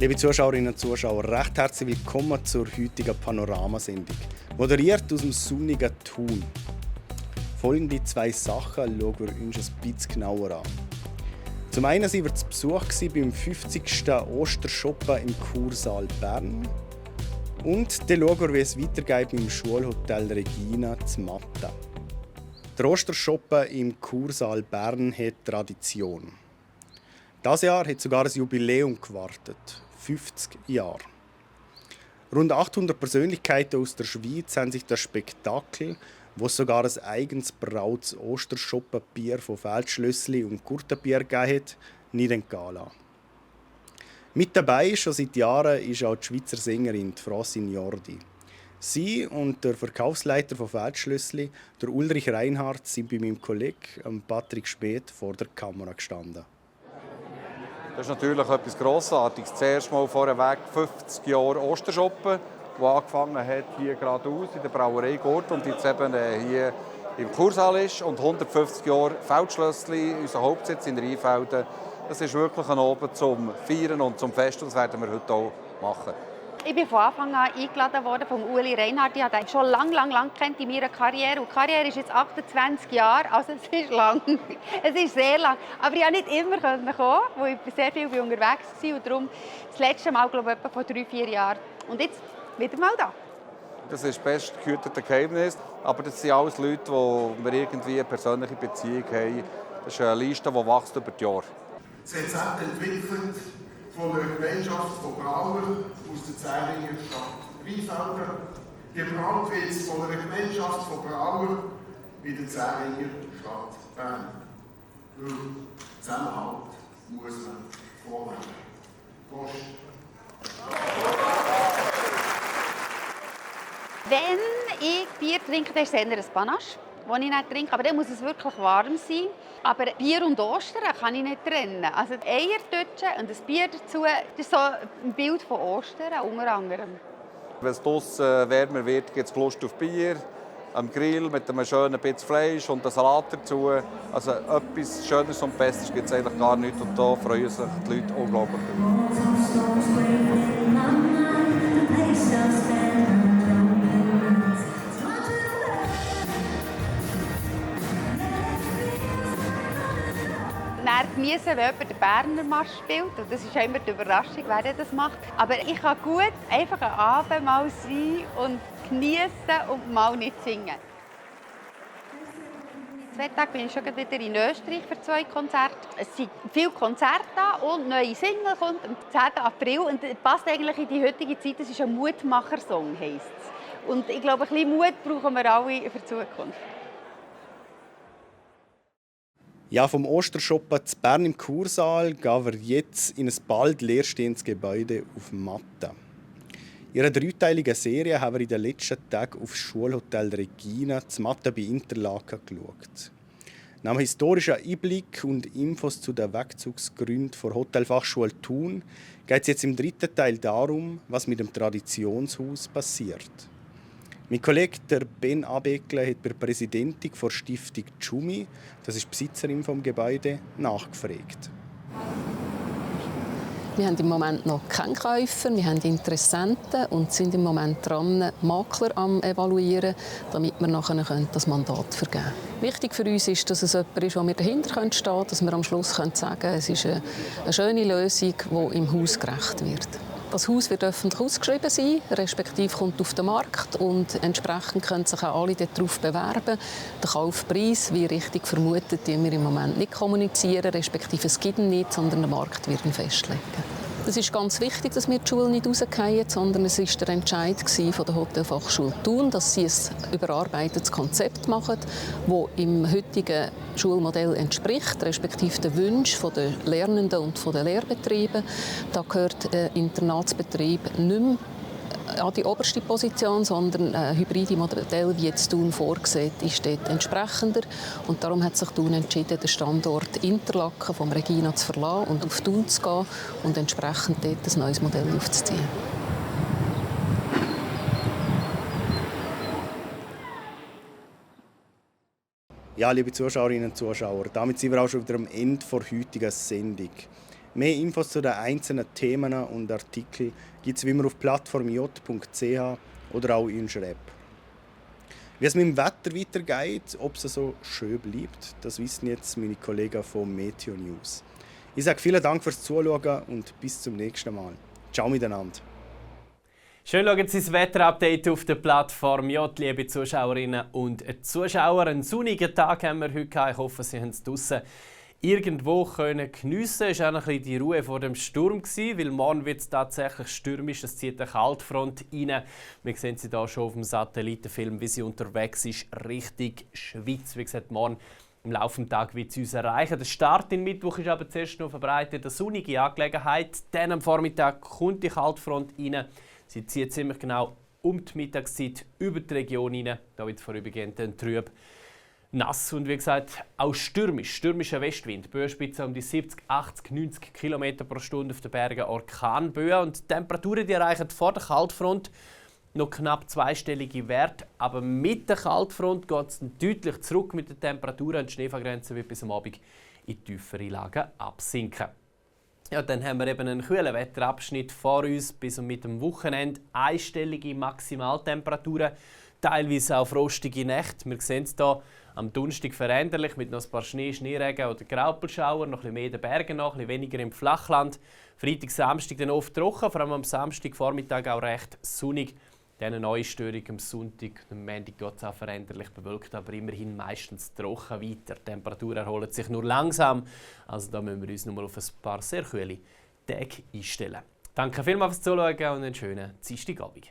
Liebe Zuschauerinnen und Zuschauer, recht herzlich willkommen zur heutigen Panoramasendung. Moderiert aus dem sonnigen Thun. Folgende zwei Sachen schauen wir uns ein bisschen genauer an. Zum einen waren wir zu Besuch beim 50. Ostershoppen im Kursaal Bern. Und dann schauen wir, wie es weitergeht im Schulhotel Regina zu Matten. Der Ostershoppen im Kursaal Bern hat Tradition. Dieses Jahr hat sogar ein Jubiläum gewartet. 50 Jahre. Rund 800 Persönlichkeiten aus der Schweiz haben sich das Spektakel, wo es sogar ein eigens brautes Osterschoppenbier von Feldschlössli und Kurtenbier gegeben hat, nicht entgehen lassen. Mit dabei schon seit Jahren ist auch die Schweizer Sängerin Francine Jordi. Sie und der Verkaufsleiter von Feldschlössli, der Ulrich Reinhardt, sind bei meinem Kollegen Patrick Späth vor der Kamera gestanden. Das ist natürlich etwas Grossartiges. Zuerst mal vorweg 50 Jahre Ostershoppen, der angefangen hat hier geradeaus in der Brauerei Gurt und jetzt eben hier im Kursaal ist. Und 150 Jahre Feldschlössli, unser Hauptsitz in Rheinfelden. Das ist wirklich ein Abend zum Feiern und zum Fest und das werden wir heute auch machen. Ich bin von Anfang an eingeladen worden von Uli Reinhardt. Ich habe ihn schon lange kennt in meiner Karriere. Und die Karriere ist jetzt 28 Jahre, also es ist lang. Es ist sehr lang. Aber ich konnte nicht immer kommen, weil ich sehr viel unterwegs war. Und darum das letzte Mal, glaube ich, etwa vor 3-4 Jahren. Und jetzt wieder mal da. Das ist das bestgehütete Geheimnis. Aber das sind alles Leute, die wir irgendwie eine persönliche Beziehung haben. Das ist eine Liste, die wächst über die Jahre. CZ entwickelt von einer Gemeinschaft von Brauern aus der Zähringer Stadt Rheinfelden. Gebraut wird es von einer Gemeinschaft von Brauern in der Zähringer Stadt Bern. Weil Zusammenhalt muss man vorleben. Prost! Wenn ich Bier trinke, dann ist es eher ein Panache, das ich nicht trinke. Aber dann muss es wirklich warm sein. Aber Bier und Ostern kann ich nicht trennen. Also Eierdötschen und ein Bier dazu, das ist so ein Bild von Ostern unter anderem. Wenn es draussen wärmer wird, gibt es Lust auf Bier, am Grill mit einem schönen bisschen Fleisch und einem Salat dazu. Also etwas Schönes und Besseres gibt es eigentlich gar nicht. Und da freuen sich die Leute unglaublich. Dann geniessen, wenn jemand den Berner Marsch spielt. Und das ist immer die Überraschung, wer das macht. Aber ich kann gut einfach einen Abend mal sein und geniessen und mal nicht singen. In 2 Tagen bin ich schon wieder in Österreich für 2 Konzerte. Es sind viele Konzerte da und neue Single kommt am 10. April. Und das passt eigentlich in die heutige Zeit. Das ist ein Mutmacher-Song, heisst es. Und ich glaube, ein bisschen Mut brauchen wir alle für die Zukunft. Ja, vom Ostershoppen zu Bern im Kursaal gehen wir jetzt in ein bald leerstehendes Gebäude auf Matten. In einer 3-teiligen Serie haben wir in den letzten Tagen auf das Schulhotel Regina zu Matten bei Interlaken geschaut. Nach einem historischen Einblick und Infos zu den Wegzugsgründen der Hotelfachschule Thun geht es jetzt im 3. Teil darum, was mit dem Traditionshaus passiert. Mein Kollege der Ben Abekle hat bei der Präsidentin der Stiftung Tschumi, das ist die Besitzerin des Gebäudes, nachgefragt. Wir haben im Moment noch keinen Käufer, wir haben Interessenten und sind im Moment dran, Makler am evaluieren, damit wir nachher das Mandat vergeben können. Wichtig für uns ist, dass es jemand ist, wo wir dahinter stehen können, dass wir am Schluss sagen können, es ist eine schöne Lösung, die im Haus gerecht wird. Das Haus wird öffentlich ausgeschrieben sein, respektive kommt auf den Markt und entsprechend können sich auch alle darauf bewerben. Den Kaufpreis, wie richtig vermutet, wir im Moment nicht kommunizieren, respektive es gibt ihn nicht, sondern der Markt wird ihn festlegen. Es ist ganz wichtig, dass wir die Schule nicht rausfallen, sondern es war der Entscheid von der Hotelfachschule Thun, dass sie ein überarbeitetes Konzept machen, das im heutigen Schulmodell entspricht, respektive den Wünschen der Lernenden und der Lehrbetriebe. Da gehört der Internatsbetrieb nicht mehr an die oberste Position, sondern ein hybride Modell, wie jetzt Thun vorgesehen ist, dort entsprechender. Und darum hat sich Thun entschieden, den Standort Interlaken vom Regina zu verlassen und auf Thun zu gehen und entsprechend dort ein neues Modell aufzuziehen. Ja, liebe Zuschauerinnen und Zuschauer, damit sind wir auch schon wieder am Ende der heutigen Sendung. Mehr Infos zu den einzelnen Themen und Artikeln gibt es wie immer auf plattformj.ch oder auch in unserer App. Wie es mit dem Wetter weitergeht, ob es so schön bleibt, das wissen jetzt meine Kollegen von Meteo News. Ich sage vielen Dank fürs Zuschauen und bis zum nächsten Mal. Ciao miteinander. Schön schauen Sie das Wetterupdate auf der Plattform J, liebe Zuschauerinnen und Zuschauer. Einen sonnigen Tag haben wir heute gehabt. Ich hoffe, Sie haben es draussen irgendwo geniessen können. Es war auch ein bisschen die Ruhe vor dem Sturm, weil morgen wird es tatsächlich stürmisch. Es zieht eine Kaltfront rein. Wir sehen sie hier schon auf dem Satellitenfilm, wie sie unterwegs ist, Richtung Schweiz. Wie gesagt, morgen im Laufe des Tages wird sie uns erreichen. Der Start in Mittwoch ist aber zuerst noch verbreitet eine sonnige Angelegenheit. Dann am Vormittag kommt die Kaltfront rein. Sie zieht ziemlich genau um die Mittagszeit über die Region rein. Da wird vorübergehend ein trüb, nass und wie gesagt auch stürmischer Westwind. Böenspitze um die 70, 80, 90 km pro Stunde auf den Bergen, Orkanböen. Und die Temperaturen die erreichen vor der Kaltfront noch knapp zweistellige Werte. Aber mit der Kaltfront geht es deutlich zurück mit den Temperaturen. Und die Schneefallgrenze wird bis am Abend in tiefere Lagen absinken. Ja, dann haben wir eben einen kühlen Wetterabschnitt vor uns bis und mit dem Wochenende. Einstellige Maximaltemperaturen, teilweise auch frostige Nächte. Wir sehen es hier am Donnerstag veränderlich mit noch ein paar Schneeregen oder Graupelschauer, noch ein bisschen mehr in den Bergen, noch ein bisschen weniger im Flachland. Freitag, Samstag dann oft trocken, vor allem am Samstagvormittag auch recht sonnig. Dann eine neue Störung am Sonntag. Am Montag geht es auch veränderlich bewölkt, aber immerhin meistens trocken weiter. Die Temperatur erholt sich nur langsam. Also da müssen wir uns noch mal auf ein paar sehr kühle Tage einstellen. Danke vielmals fürs Zuschauen und einen schönen Dienstagabend.